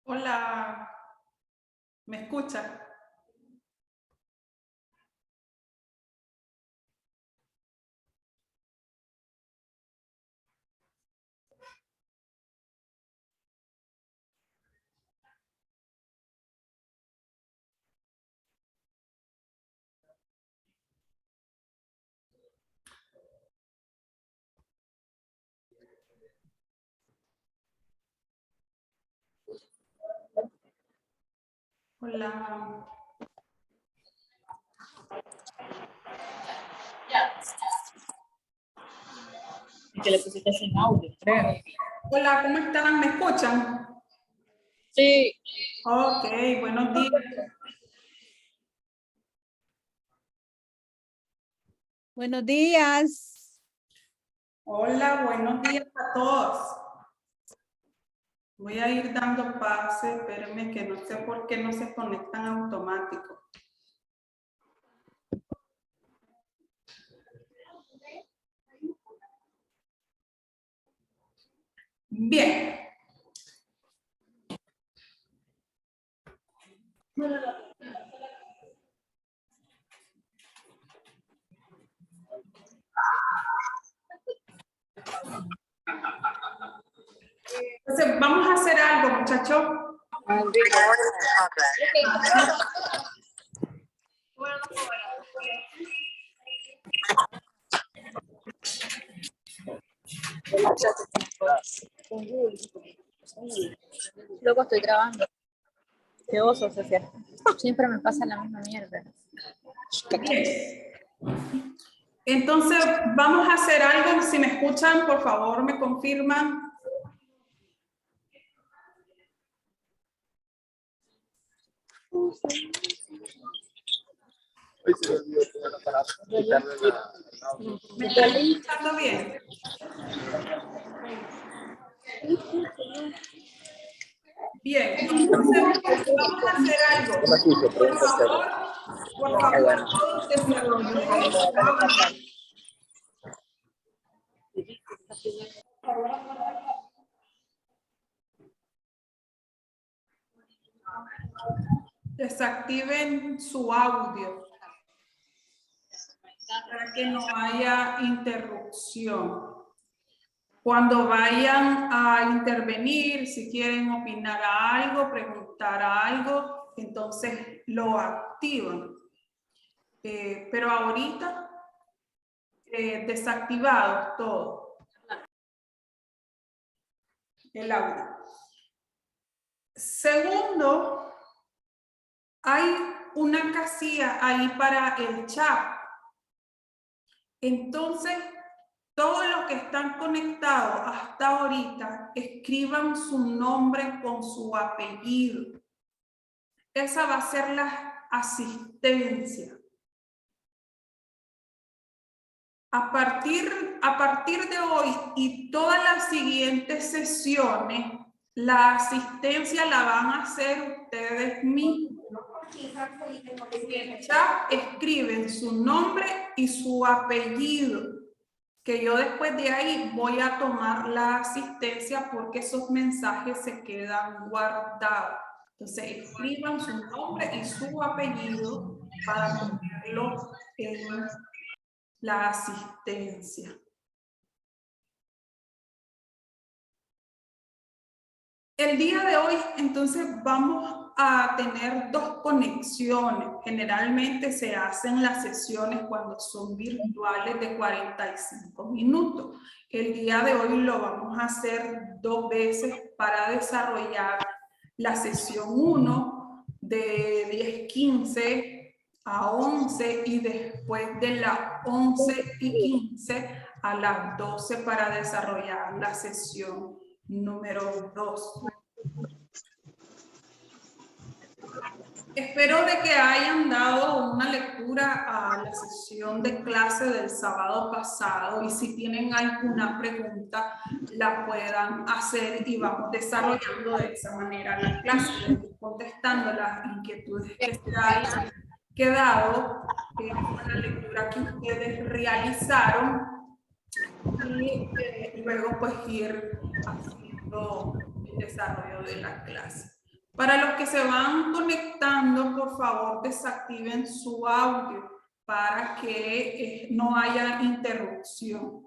Hola, ¿me escucha? Hola. Que le pusiste sin audio, creo. Hola, ¿cómo están? ¿Me escuchan? Sí. Ok, buenos días. Buenos días. Hola, buenos días a todos. Voy a ir dando pase, espérenme que no sé por qué no se conectan automático. Bien. Entonces, vamos a hacer algo, muchachos. Luego estoy grabando. Qué oso, Sofía. Siempre me pasa la misma mierda. Bien. Entonces, vamos a hacer algo. Si me escuchan, por favor, me confirman. ¿Me están escuchando bien? Bien, entonces vamos a hacer algo. Por favor, todos desarrollen su audio. Desactiven su audio para que no haya interrupción. Cuando vayan a intervenir, si quieren opinar a algo, preguntar a algo, entonces lo activan. Pero ahorita, desactivado todo el audio. Segundo, hay una casilla ahí para el chat. Entonces, todos los que están conectados hasta ahorita, escriban su nombre con su apellido. Esa va a ser la asistencia. A partir de hoy y todas las siguientes sesiones, la asistencia la van a hacer ustedes mismos. En el chat escriben su nombre y su apellido, que yo después de ahí voy a tomar la asistencia porque esos mensajes se quedan guardados. Entonces escriban su nombre y su apellido para ponerlo en la asistencia. El día de hoy, entonces, vamos a tener dos conexiones. Generalmente se hacen las sesiones cuando son virtuales de 45 minutos. El día de hoy lo vamos a hacer 2 veces para desarrollar la sesión 1 de 10:15 a 11 y después de las 11:15 a las 12 para desarrollar la sesión número 2. Espero de que hayan dado una lectura a la sesión de clase del sábado pasado y si tienen alguna pregunta la puedan hacer y vamos desarrollando de esa manera la clase, contestando las inquietudes que se hayan quedado con la lectura que ustedes realizaron y luego pues ir haciendo el desarrollo de la clase. Para los que se van conectando, por favor, desactiven su audio para que no haya interrupción.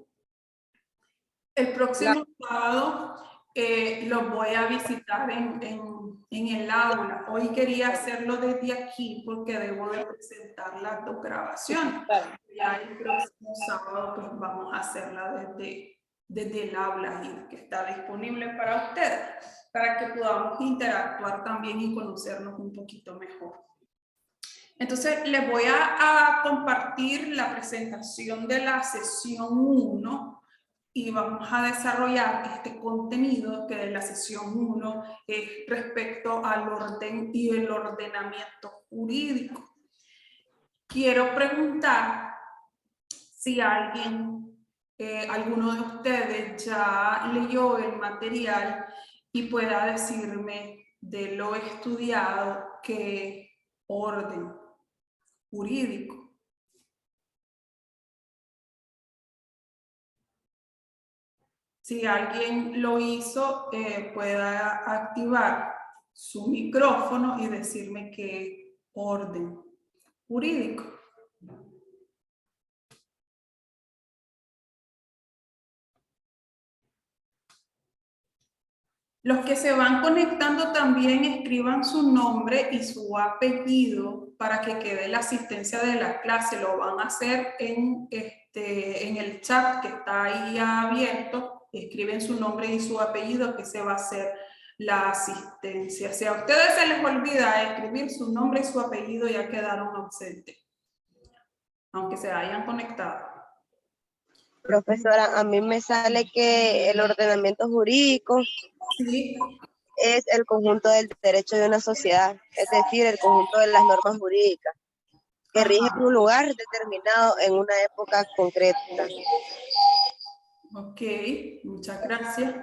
El próximo sábado los voy a visitar en el aula. Hoy quería hacerlo desde aquí porque debo de presentar las 2 grabaciones. Ya el próximo sábado pues vamos a hacerla desde el aula y que está disponible para ustedes, para que podamos interactuar también y conocernos un poquito mejor. Entonces, les voy a compartir la presentación de la sesión 1 y vamos a desarrollar este contenido que de la sesión 1 es respecto al orden y el ordenamiento jurídico. Quiero preguntar si alguno de ustedes ya leyó el material y pueda decirme de lo estudiado que orden jurídico. Si alguien lo hizo, pueda activar su micrófono y decirme qué orden jurídico. Los que se van conectando también escriban su nombre y su apellido para que quede la asistencia de la clase. Lo van a hacer en el chat que está ahí abierto. Escriben su nombre y su apellido que se va a hacer la asistencia. Si a ustedes se les olvida escribir su nombre y su apellido, ya quedaron ausentes, aunque se hayan conectado. Profesora, a mí me sale que el ordenamiento jurídico es el conjunto del derecho de una sociedad, es decir, el conjunto de las normas jurídicas que rigen un lugar determinado en una época concreta. Ok, muchas gracias.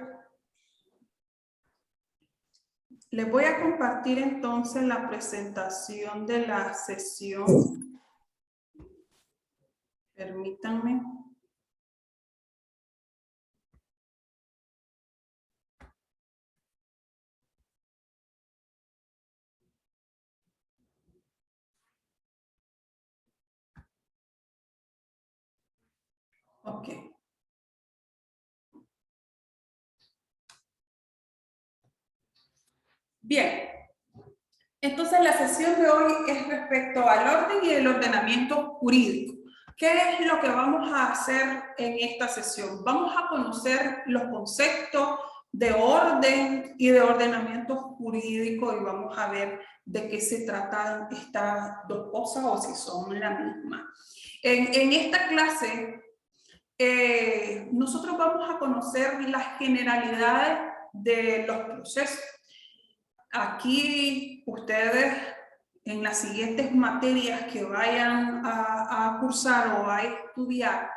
Les voy a compartir entonces la presentación de la sesión. Permítanme. Ok. Bien. Entonces la sesión de hoy es respecto al orden y el ordenamiento jurídico. ¿Qué es lo que vamos a hacer en esta sesión? Vamos a conocer los conceptos de orden y de ordenamiento jurídico y vamos a ver de qué se tratan estas 2 cosas o si son la misma. En esta clase nosotros vamos a conocer las generalidades de los procesos. Aquí ustedes en las siguientes materias que vayan a cursar o a estudiar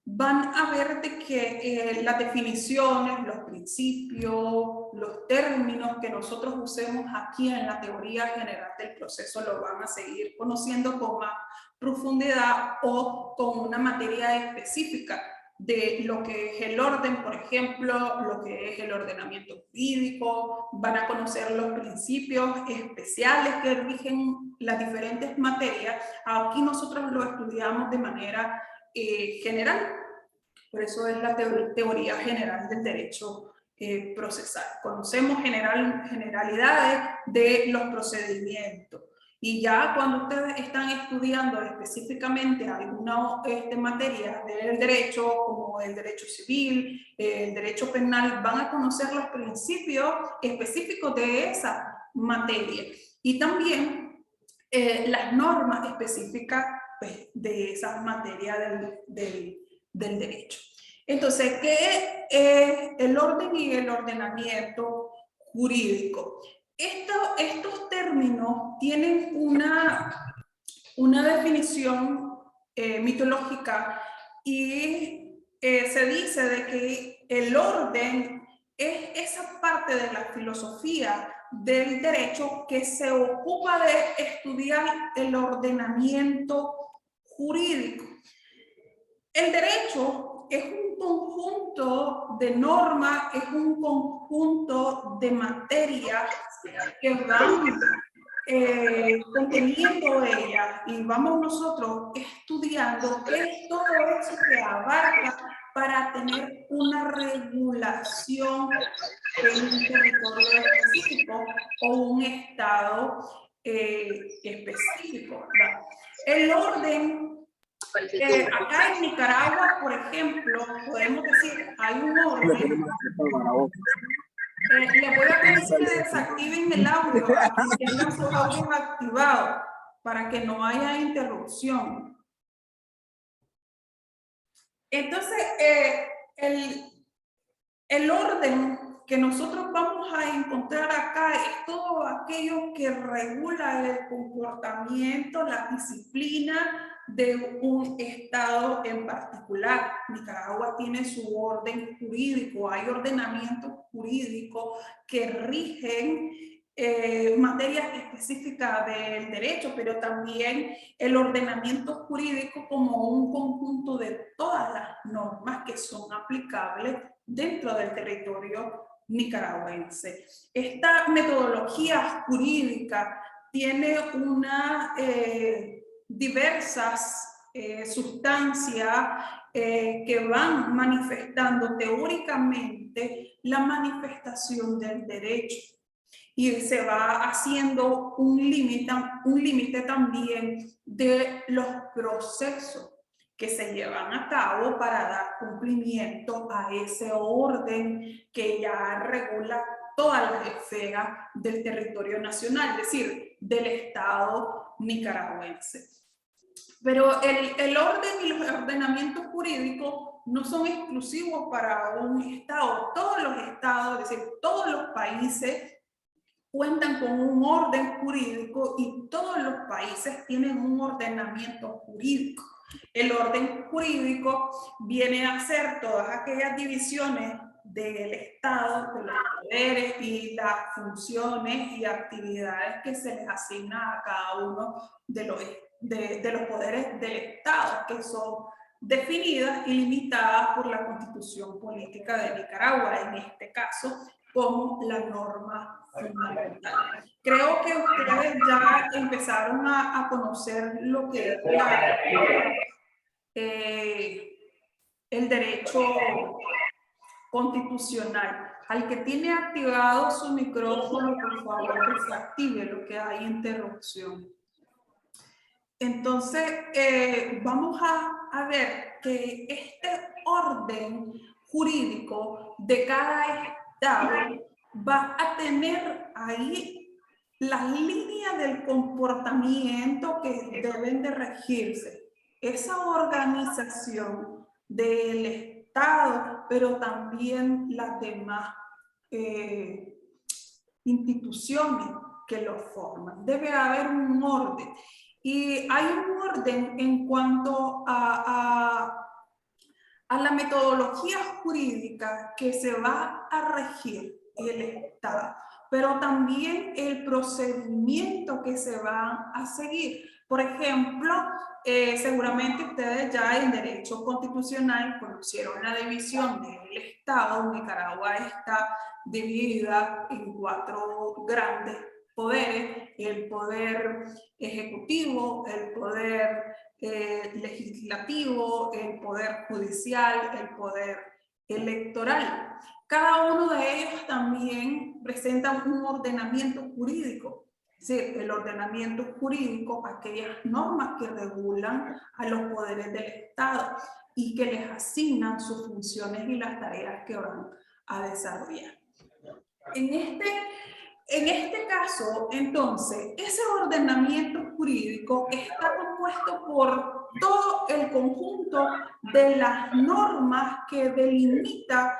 van a ver de que las definiciones, los principios, los términos que nosotros usemos aquí en la teoría general del proceso lo van a seguir conociendo con más profundidad o con una materia específica de lo que es el orden, por ejemplo, lo que es el ordenamiento jurídico, van a conocer los principios especiales que rigen las diferentes materias. Aquí nosotros lo estudiamos de manera general, por eso es la teoría general del derecho procesal. Conocemos generalidades de los procedimientos. Y ya cuando ustedes están estudiando específicamente alguna materia del derecho, como el derecho civil, el derecho penal, van a conocer los principios específicos de esa materia. Y también las normas específicas pues, de esas materias del derecho. Entonces, ¿qué es el orden y el ordenamiento jurídico? Estos términos tienen una definición mitológica y se dice de que el orden es esa parte de la filosofía del derecho que se ocupa de estudiar el ordenamiento jurídico. El derecho es un conjunto de normas, es un conjunto de materias que van conteniendo ella, y vamos nosotros estudiando qué es todo eso que abarca para tener una regulación en un territorio específico o un estado específico, ¿verdad? El orden, acá en Nicaragua, por ejemplo, podemos decir, hay un orden. Les voy a pedir que desactiven el audio, que tengan sus audios activados para que no haya interrupción. Entonces, el orden que nosotros vamos a encontrar acá es todo aquello que regula el comportamiento, la disciplina de un estado en particular. Nicaragua tiene su orden jurídico, hay ordenamientos jurídicos que rigen materias específicas del derecho, pero también el ordenamiento jurídico como un conjunto de todas las normas que son aplicables dentro del territorio nicaragüense. Esta metodología jurídica tiene una diversas sustancias que van manifestando teóricamente la manifestación del derecho, y se va haciendo un límite también de los procesos que se llevan a cabo para dar cumplimiento a ese orden que ya regula todas las esferas del territorio nacional, es decir, del Estado nicaragüense. Pero el orden y los ordenamientos jurídicos no son exclusivos para un Estado. Todos los estados, es decir, todos los países cuentan con un orden jurídico y todos los países tienen un ordenamiento jurídico. El orden jurídico viene a ser todas aquellas divisiones del Estado, de los poderes y las funciones y actividades que se les asigna a cada uno de los poderes del Estado, que son definidas y limitadas por la Constitución Política de Nicaragua, en este caso, como la norma fundamental. Creo que ustedes ya empezaron a conocer lo que es el derecho constitucional. Al que tiene activado su micrófono, por favor, desactive lo que hay interrupción. Entonces, vamos a ver que este orden jurídico de cada estado va a tener ahí las líneas del comportamiento que deben de regirse. Esa organización del Estado, pero también las demás instituciones que lo forman. Debe haber un orden. Y hay un orden en cuanto a la metodología jurídica que se va a regir el Estado, pero también el procedimiento que se va a seguir. Por ejemplo, seguramente ustedes ya en Derecho Constitucional conocieron la división del Estado. Nicaragua está dividida en 4 grandes poderes: el poder ejecutivo, el poder legislativo, el poder judicial, el poder electoral. Cada uno de ellos también presenta un ordenamiento jurídico. Es decir, el ordenamiento jurídico, aquellas normas que regulan a los poderes del Estado y que les asignan sus funciones y las tareas que van a desarrollar. En este caso, entonces, ese ordenamiento jurídico está compuesto por todo el conjunto de las normas que delimita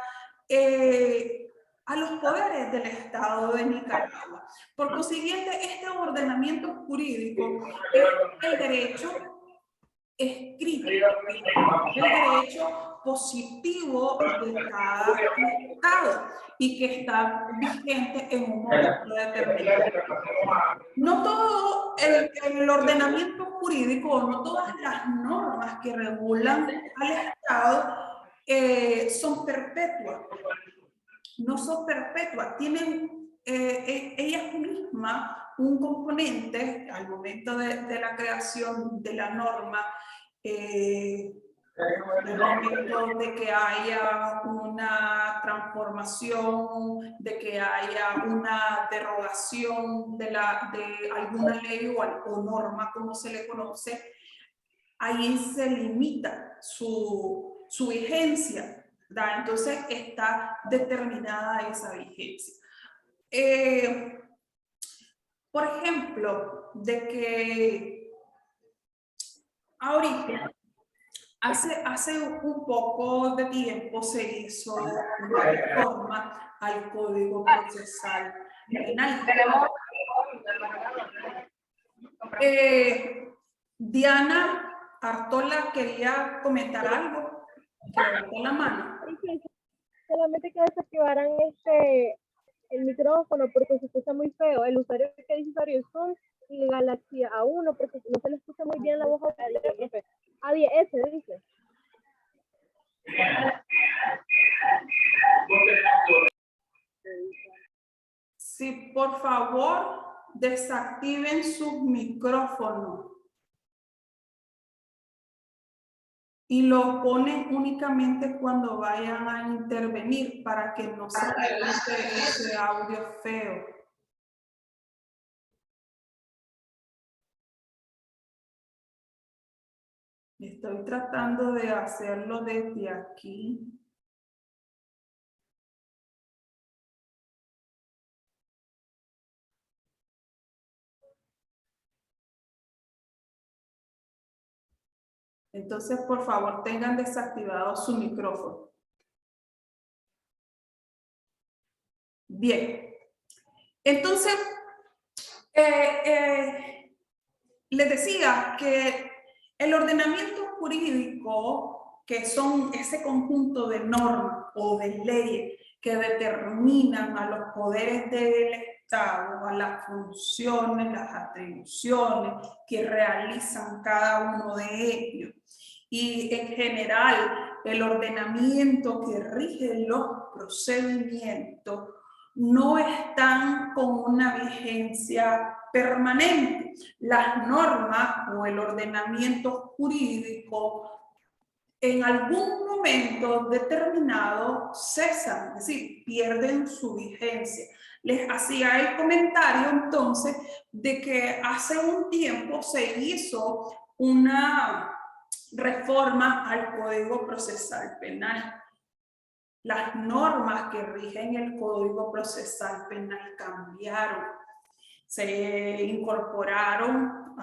a los poderes del Estado de Nicaragua. Por consiguiente, este ordenamiento jurídico es el derecho escrito, el derecho positivo de cada Estado y que está vigente en un momento determinado. No todo el ordenamiento jurídico, no todas las normas que regulan al Estado son perpetuas. No son perpetuas, tienen ellas mismas un componente al momento de la creación de la norma, al momento de que haya una transformación, de que haya una derogación de alguna ley o norma, como se le conoce, ahí se limita su vigencia, ¿verdad? Entonces está determinada esa vigencia. Por ejemplo, de que ahorita, hace un poco de tiempo se hizo una reforma al Código Procesal Penal. Diana Artola quería comentar algo. Que levantó la mano. Solamente que desactivaran el micrófono porque se escucha muy feo. El usuario que dice usuario son y Galaxia A1 porque no se le escucha muy bien la voz del profe. A10S dice. Sí, por favor, desactiven sus micrófonos. Y lo ponen únicamente cuando vayan a intervenir para que no se escuche ese audio feo. Estoy tratando de hacerlo desde aquí. Entonces, por favor, tengan desactivado su micrófono. Bien. Entonces, les decía que el ordenamiento jurídico, que son ese conjunto de normas o de leyes que determinan a los poderes del Estado, a las funciones, las atribuciones que realizan cada uno de ellos, y en general el ordenamiento que rige los procedimientos, no están con una vigencia permanente. Las normas o el ordenamiento jurídico en algún momento determinado cesan, es decir, pierden su vigencia. Les hacía el comentario entonces de que hace un tiempo se hizo una reforma al Código Procesal Penal. Las normas que rigen el Código Procesal Penal cambiaron. Se incorporaron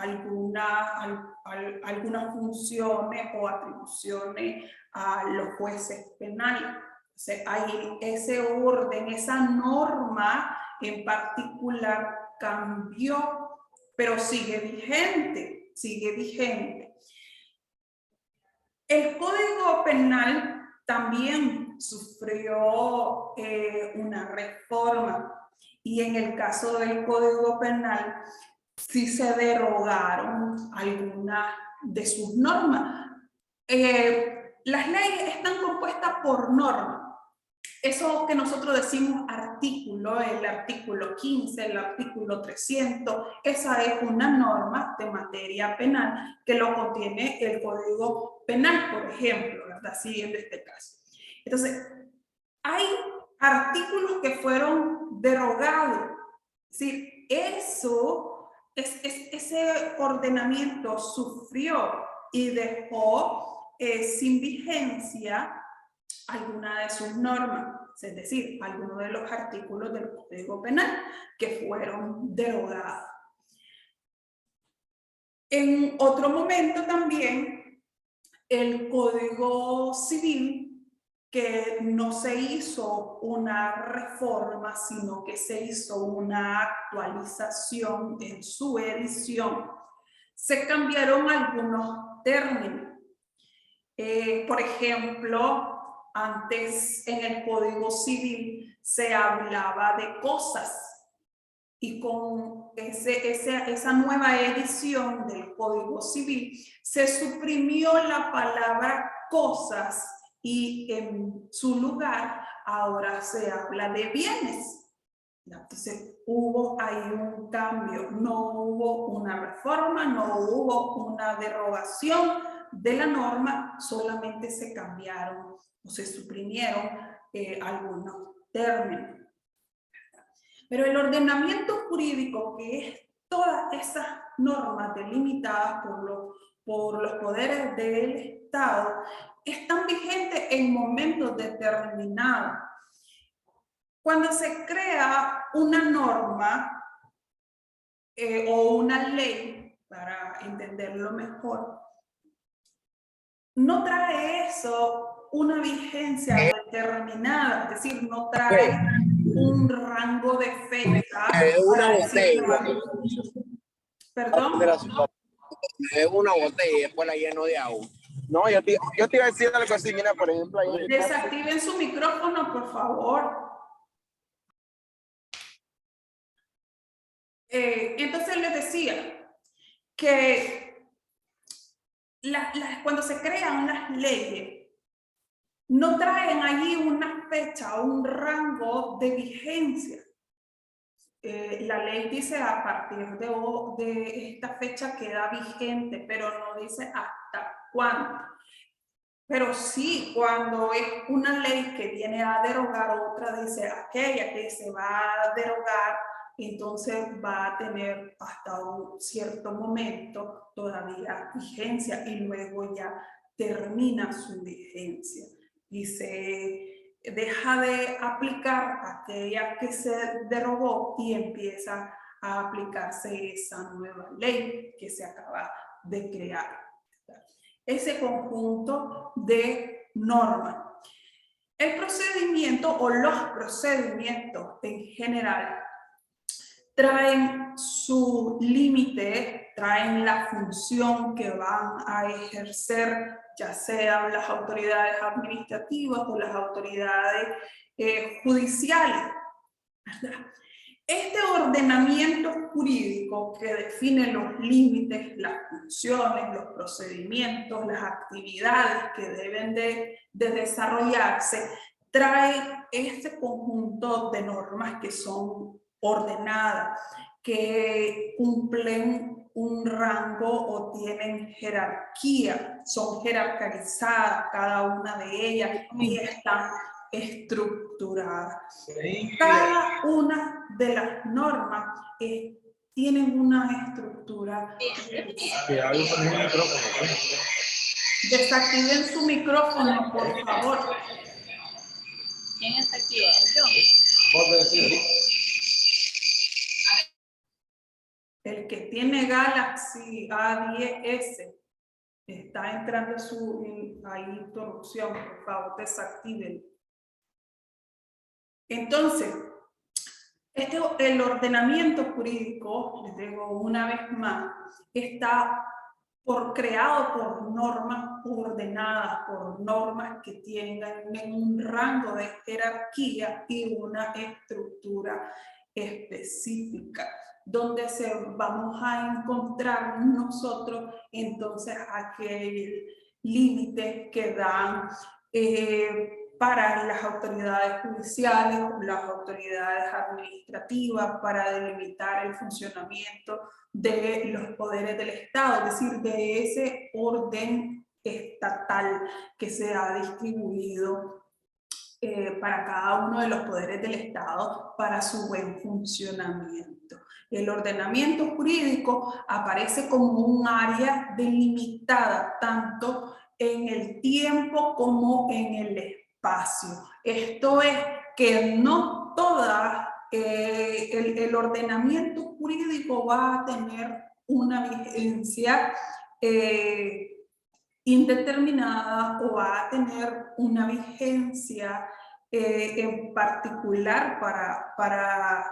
algunas funciones o atribuciones a los jueces penales. O sea, hay ese orden, esa norma en particular cambió, pero sigue vigente, sigue vigente. El Código Penal también sufrió una reforma. Y en el caso del Código Penal, sí se derogaron algunas de sus normas. Las leyes están compuestas por normas. Eso que nosotros decimos artículo, el artículo 15, el artículo 300, esa es una norma de materia penal que lo contiene el Código Penal, por ejemplo, ¿verdad? Siguiendo este caso. Entonces, hay artículos que fueron derogados. Es decir, ese ordenamiento sufrió y dejó sin vigencia alguna de sus normas, es decir, algunos de los artículos del Código Penal que fueron derogados. En otro momento también, el Código Civil, que no se hizo una reforma, sino que se hizo una actualización en su edición, se cambiaron algunos términos. Por ejemplo, antes en el Código Civil se hablaba de cosas, y con esa nueva edición del Código Civil se suprimió la palabra cosas y en su lugar ahora se habla de bienes. Entonces hubo ahí un cambio, no hubo una reforma, no hubo una derogación de la norma, solamente se cambiaron o se suprimieron algunos términos. Pero el ordenamiento jurídico, que es todas esas normas delimitadas por los poderes del Estado, están vigentes en momentos determinados. Cuando se crea una norma o una ley, para entenderlo mejor, no trae eso una vigencia determinada, es decir, no trae un rango de fecha. Una botella. Perdón. Es una botella y después la lleno de agua. No, yo te iba a decir algo así, mira, por ejemplo, ahí. Desactiven su micrófono, por favor. Entonces les decía que cuando se crean las leyes, no traen allí una fecha, un rango de vigencia. La ley dice a partir de esta fecha queda vigente, pero no dice hasta cuándo. Pero sí, cuando es una ley que viene a derogar otra, dice aquella que se va a derogar, entonces va a tener hasta un cierto momento todavía vigencia y luego ya termina su vigencia y se deja de aplicar aquella que se derogó y empieza a aplicarse esa nueva ley que se acaba de crear. Ese conjunto de normas. El procedimiento o los procedimientos en general traen su límite, traen la función que van a ejercer, ya sean las autoridades administrativas o las autoridades judiciales, ¿verdad? Este ordenamiento jurídico que define los límites, las funciones, los procedimientos, las actividades que deben de desarrollarse, trae este conjunto de normas que son ordenadas, que cumplen un rango o tienen jerarquía, son jerarquizadas cada una de ellas y están estructuradas. Cada una de las normas tienen una estructura. Desactiven su micrófono, por favor. ¿Quién está activado? Yo. El que tiene Galaxy A10S está entrando ahí introducción, por favor, desactiven. Entonces, el ordenamiento jurídico, les digo una vez más, está creado por normas ordenadas, por normas que tengan un rango de jerarquía y una estructura específica, donde vamos a encontrar nosotros entonces aquel límite que dan para las autoridades judiciales, las autoridades administrativas, para delimitar el funcionamiento de los poderes del Estado, es decir, de ese orden estatal que se ha distribuido para cada uno de los poderes del Estado para su buen funcionamiento. El ordenamiento jurídico aparece como un área delimitada tanto en el tiempo como en el espacio. Esto es que no toda el ordenamiento jurídico va a tener una vigencia indeterminada o va a tener una vigencia en particular para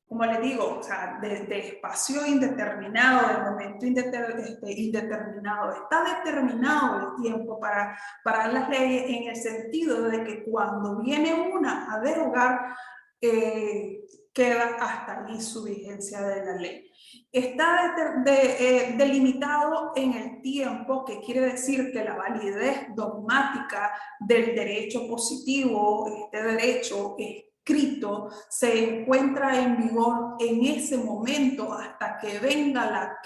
como les digo, o sea, de espacio indeterminado, de momento indeterminado. Está determinado el tiempo para las leyes en el sentido de que cuando viene una a derogar, queda hasta ahí su vigencia de la ley. Está delimitado en el tiempo, que quiere decir que la validez dogmática del derecho positivo, este derecho escrito, se encuentra en vigor en ese momento hasta que venga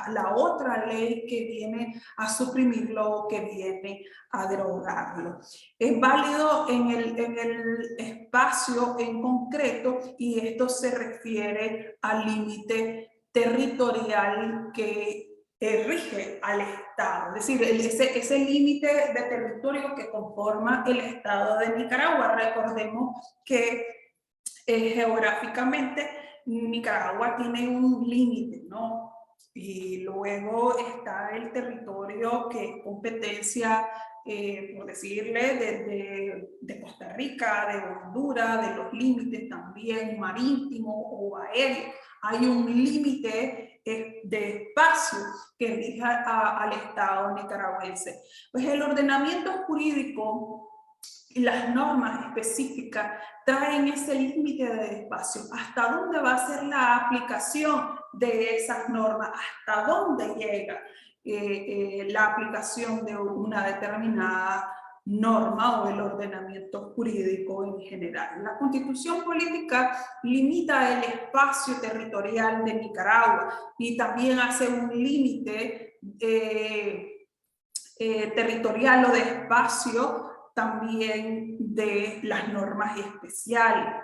la otra ley que viene a suprimirlo, que viene a derogarlo. Es válido en el espacio en concreto, y esto se refiere al límite territorial que rige al Estado, es decir, ese límite de territorio que conforma el Estado de Nicaragua. Recordemos que geográficamente Nicaragua tiene un límite, ¿no? Y luego está el territorio que es competencia, por decirle, de Costa Rica, de Honduras, de los límites también marítimos o aéreos. Hay un límite de espacio que rige al Estado nicaragüense. Pues el ordenamiento jurídico y las normas específicas traen ese límite de espacio. ¿Hasta dónde va a ser la aplicación de esas normas? ¿Hasta dónde llega la aplicación de una determinada norma o el ordenamiento jurídico en general? La Constitución Política limita el espacio territorial de Nicaragua y también hace un límite territorial o de espacio también de las normas especiales.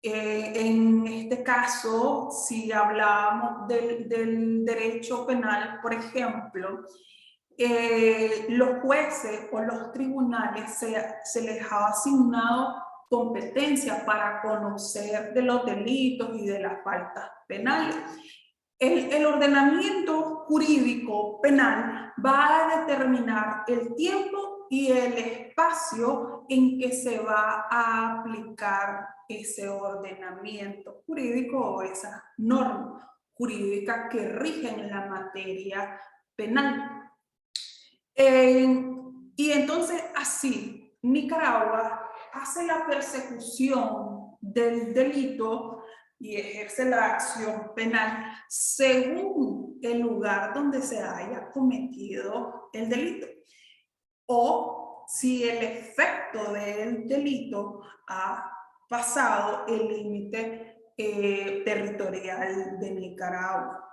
En este caso, si hablamos del derecho penal, por ejemplo, los jueces o los tribunales se les ha asignado competencia para conocer de los delitos y de las faltas penales. El ordenamiento jurídico penal va a determinar el tiempo y el espacio en que se va a aplicar ese ordenamiento jurídico o esas normas jurídicas que rigen la materia penal. Y entonces así, Nicaragua hace la persecución del delito y ejerce la acción penal según el lugar donde se haya cometido el delito, o si el efecto del delito ha pasado el límite territorial de Nicaragua.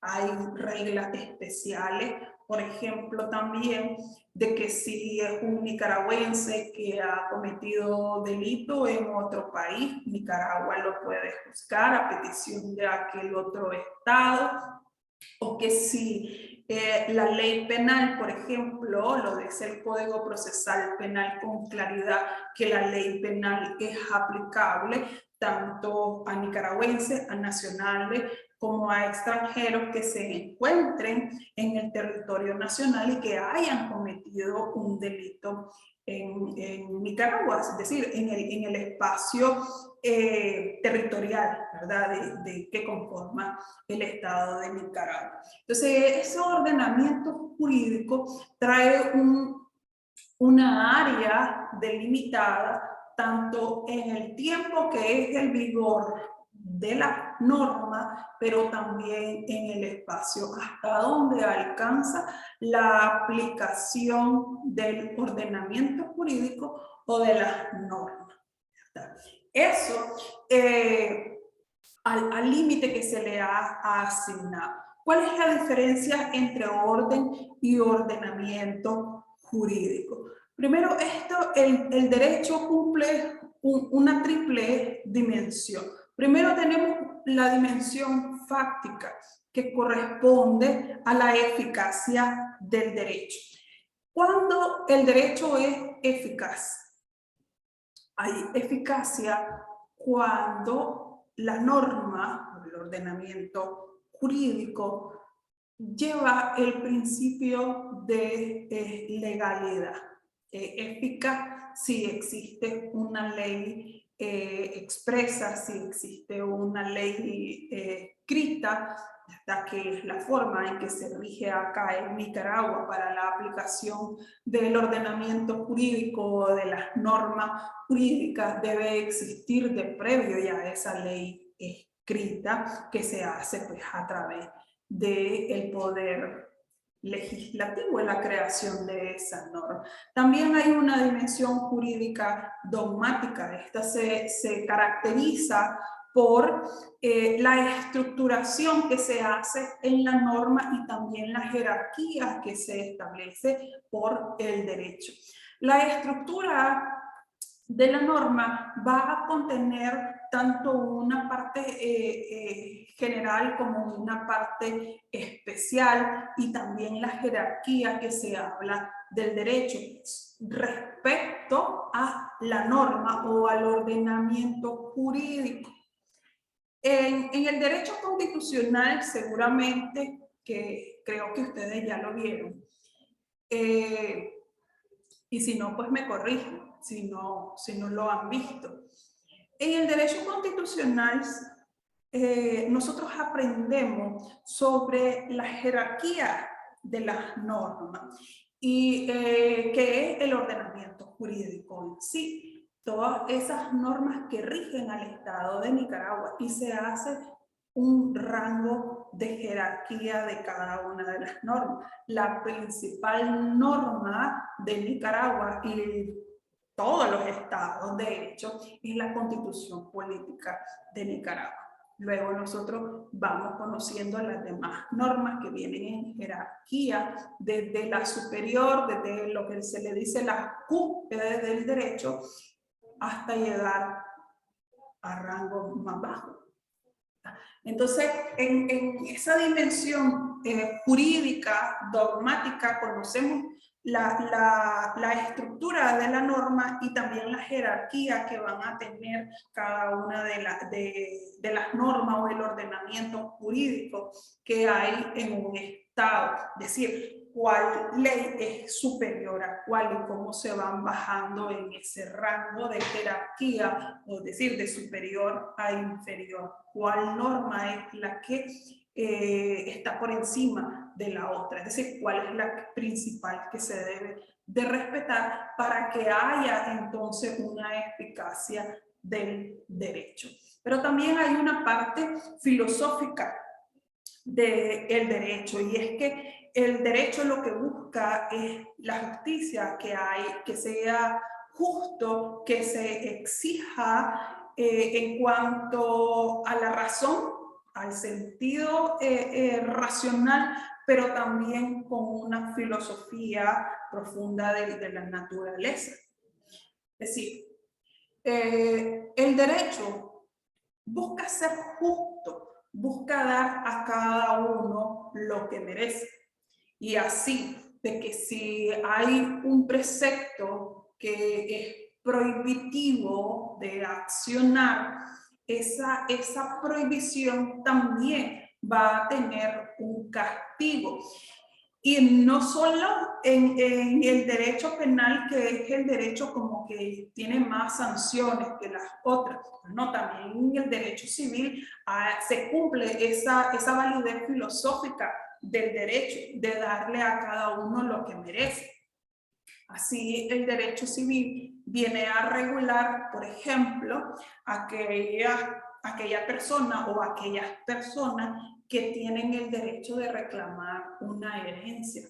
Hay reglas especiales, por ejemplo, también de que si es un nicaragüense que ha cometido delito en otro país, Nicaragua lo puede juzgar a petición de aquel otro estado, o que si la ley penal, por ejemplo, lo dice el Código Procesal Penal con claridad, que la ley penal es aplicable tanto a nicaragüenses, a nacionales, como a extranjeros que se encuentren en el territorio nacional y que hayan cometido un delito en Nicaragua, es decir, en el espacio territorial, ¿verdad?, que conforma el Estado de Nicaragua. Entonces, ese ordenamiento jurídico trae una área delimitada tanto en el tiempo que es el vigor de la norma, pero también en el espacio, hasta donde alcanza la aplicación del ordenamiento jurídico o de las normas. Eso al límite que se le ha asignado. ¿Cuál es la diferencia entre orden y ordenamiento jurídico? Primero, el derecho cumple una triple dimensión. Primero tenemos la dimensión fáctica, que corresponde a la eficacia del derecho. ¿Cuándo el derecho es eficaz? Hay eficacia cuando la norma, el ordenamiento jurídico, lleva el principio de legalidad. Eficaz si existe una ley expresa, si existe una ley escrita, ¿verdad? Que es la forma en que se rige acá en Nicaragua para la aplicación del ordenamiento jurídico o de las normas jurídicas, debe existir de previo ya esa ley escrita que se hace pues a través del poder legislativo en la creación de esa norma. También hay una dimensión jurídica dogmática. Esta se caracteriza por la estructuración que se hace en la norma y también la jerarquía que se establece por el derecho. La estructura de la norma va a contener tanto una parte general como una parte especial y también la jerarquía que se habla del derecho respecto a la norma o al ordenamiento jurídico. En el derecho constitucional, seguramente, que creo que ustedes ya lo vieron, y si no, pues me corrigen, si no lo han visto. En el derecho constitucional, nosotros aprendemos sobre la jerarquía de las normas y qué es el ordenamiento jurídico en sí. Todas esas normas que rigen al Estado de Nicaragua y se hace un rango de jerarquía de cada una de las normas. La principal norma de Nicaragua y todos los estados, de hecho, es la Constitución Política de Nicaragua. Luego nosotros vamos conociendo las demás normas que vienen en jerarquía, desde la superior, desde lo que se le dice la cúspide del derecho, hasta llegar a rango más bajo. Entonces, en esa dimensión jurídica, dogmática, conocemos la estructura de la norma y también la jerarquía que van a tener cada una de las normas o el ordenamiento jurídico que hay en un Estado. Es decir, cuál ley es superior a cuál y cómo se van bajando en ese rango de jerarquía, o decir, de superior a inferior. Cuál norma es la que está por encima de la otra, es decir, cuál es la principal que se debe de respetar para que haya entonces una eficacia del derecho. Pero también hay una parte filosófica del derecho, y es que el derecho lo que busca es la justicia que sea justo, que se exija en cuanto a la razón, al sentido racional, pero también con una filosofía profunda de la naturaleza. Es decir, el derecho busca ser justo, busca dar a cada uno lo que merece. Y así, de que si hay un precepto que es prohibitivo de accionar, esa prohibición también va a tener un castigo. Y no solo en el derecho penal, que es el derecho como que tiene más sanciones que las otras, no, también en el derecho civil se cumple esa validez filosófica del derecho, de darle a cada uno lo que merece. Así, el derecho civil viene a regular, por ejemplo, aquella persona o aquellas personas que tienen el derecho de reclamar una herencia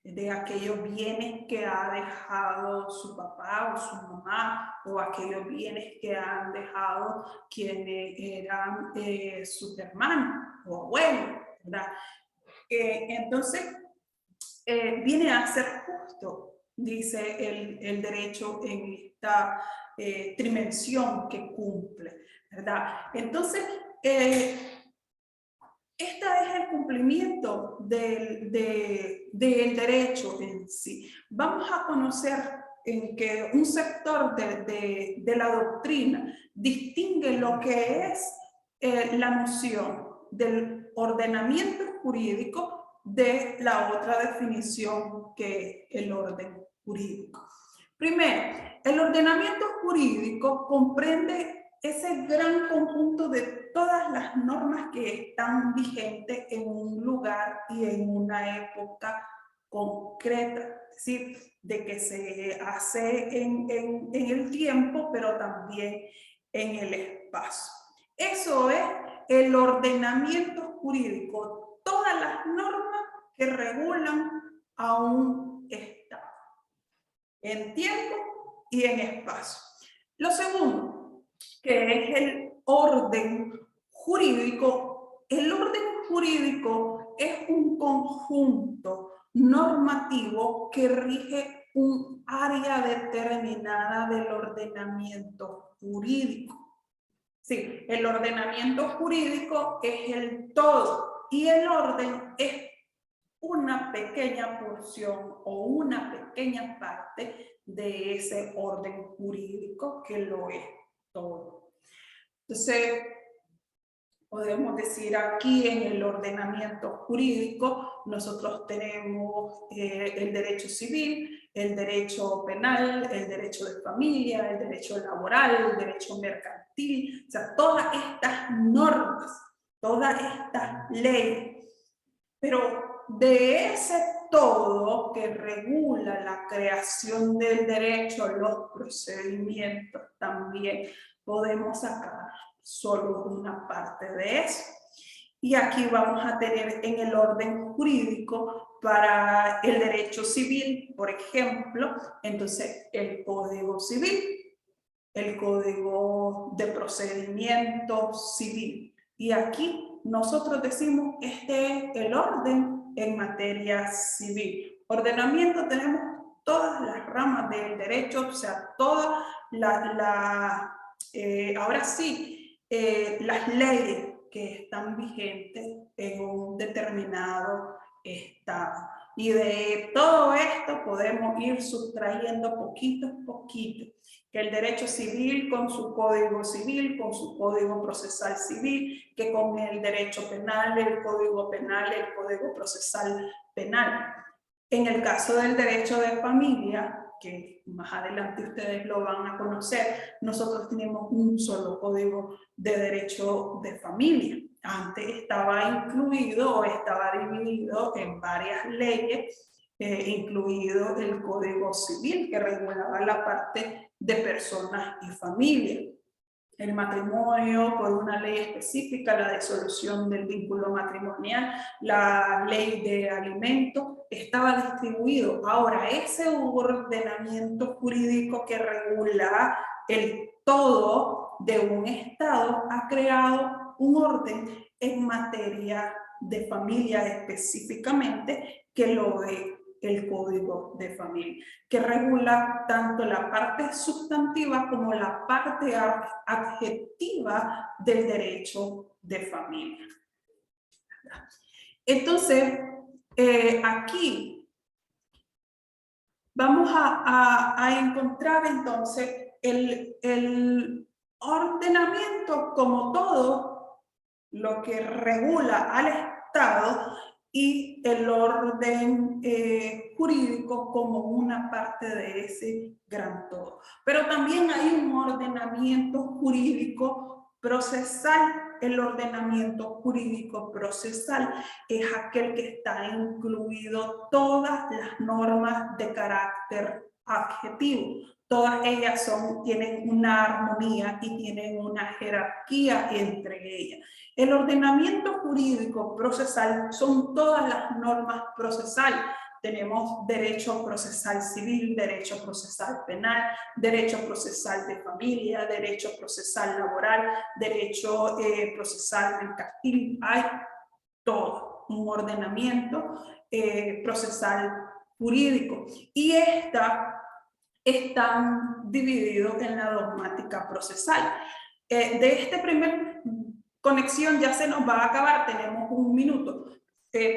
de aquellos bienes que ha dejado su papá o su mamá, o aquellos bienes que han dejado quienes eran sus hermanos o abuelos, ¿verdad? Entonces, viene a ser justo, dice el derecho en esta dimensión que cumple, ¿verdad? Entonces, este es el cumplimiento del derecho en sí. Vamos a conocer en que un sector de la doctrina distingue lo que es la noción del ordenamiento jurídico de la otra definición que es el orden jurídico. Primero, el ordenamiento jurídico comprende ese gran conjunto de todas las normas que están vigentes en un lugar y en una época concreta, es decir, de que se hace en el tiempo, pero también en el espacio. Eso es el ordenamiento jurídico, todas las normas que regulan a un Estado, en tiempo y en espacio. Lo segundo, que es el orden jurídico. El orden jurídico es un conjunto normativo que rige un área determinada del ordenamiento jurídico. Sí, el ordenamiento jurídico es el todo y el orden es una pequeña porción o una pequeña parte de ese orden jurídico que lo es todo. Entonces, podemos decir aquí en el ordenamiento jurídico, nosotros tenemos el derecho civil, el derecho penal, el derecho de familia, el derecho laboral, el derecho mercantil, o sea, todas estas normas, todas estas leyes. Pero de ese todo que regula la creación del derecho, los procedimientos también, podemos sacar solo una parte de eso. Y aquí vamos a tener en el orden jurídico para el derecho civil, por ejemplo, entonces el Código Civil, el Código de Procedimiento Civil. Y aquí nosotros decimos, este es el orden en materia civil. Ordenamiento, tenemos todas las ramas del derecho, o sea, todas ahora sí, las leyes que están vigentes en un determinado estado. Y de todo esto podemos ir sustrayendo poquito a poquito. Que el derecho civil con su código civil, con su código procesal civil, que con el derecho penal, el código procesal penal. En el caso del derecho de familia, que más adelante ustedes lo van a conocer, nosotros tenemos un solo código de derecho de familia. Antes estaba incluido o estaba dividido en varias leyes, incluido el Código Civil, que regulaba la parte de personas y familia. El matrimonio por una ley específica, la disolución del vínculo matrimonial, la ley de alimentos, estaba distribuido. Ahora, ese ordenamiento jurídico que regula el todo de un Estado ha creado un orden en materia de familia específicamente que lo ve el Código de Familia, que regula tanto la parte sustantiva como la parte adjetiva del derecho de familia. Entonces, aquí vamos a encontrar entonces el ordenamiento como todo lo que regula al Estado y el orden jurídico como una parte de ese gran todo. Pero también hay un ordenamiento jurídico procesal. El ordenamiento jurídico procesal es aquel que está incluido todas las normas de carácter adjetivo. Todas ellas tienen una armonía y tienen una jerarquía entre ellas. El ordenamiento jurídico procesal son todas las normas procesales. Tenemos derecho procesal civil, derecho procesal penal, derecho procesal de familia, derecho procesal laboral, derecho procesal mercantil. Hay todo un ordenamiento procesal jurídico. Y están divididos en la dogmática procesal. De esta primera conexión ya se nos va a acabar, tenemos un minuto.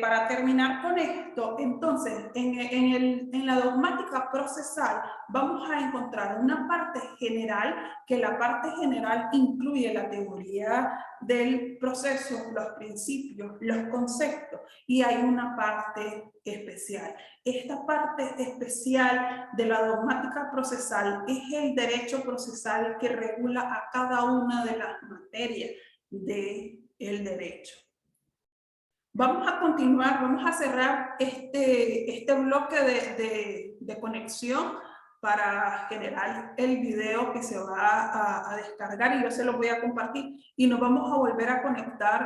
para terminar con esto, entonces, en la dogmática procesal vamos a encontrar una parte general, que la parte general incluye la teoría del proceso, los principios, los conceptos, y hay una parte especial. Esta parte especial de la dogmática procesal es el derecho procesal que regula a cada una de las materias del derecho. Vamos a continuar, vamos a cerrar este bloque de conexión para generar el video que se va a descargar y yo se lo voy a compartir y nos vamos a volver a conectar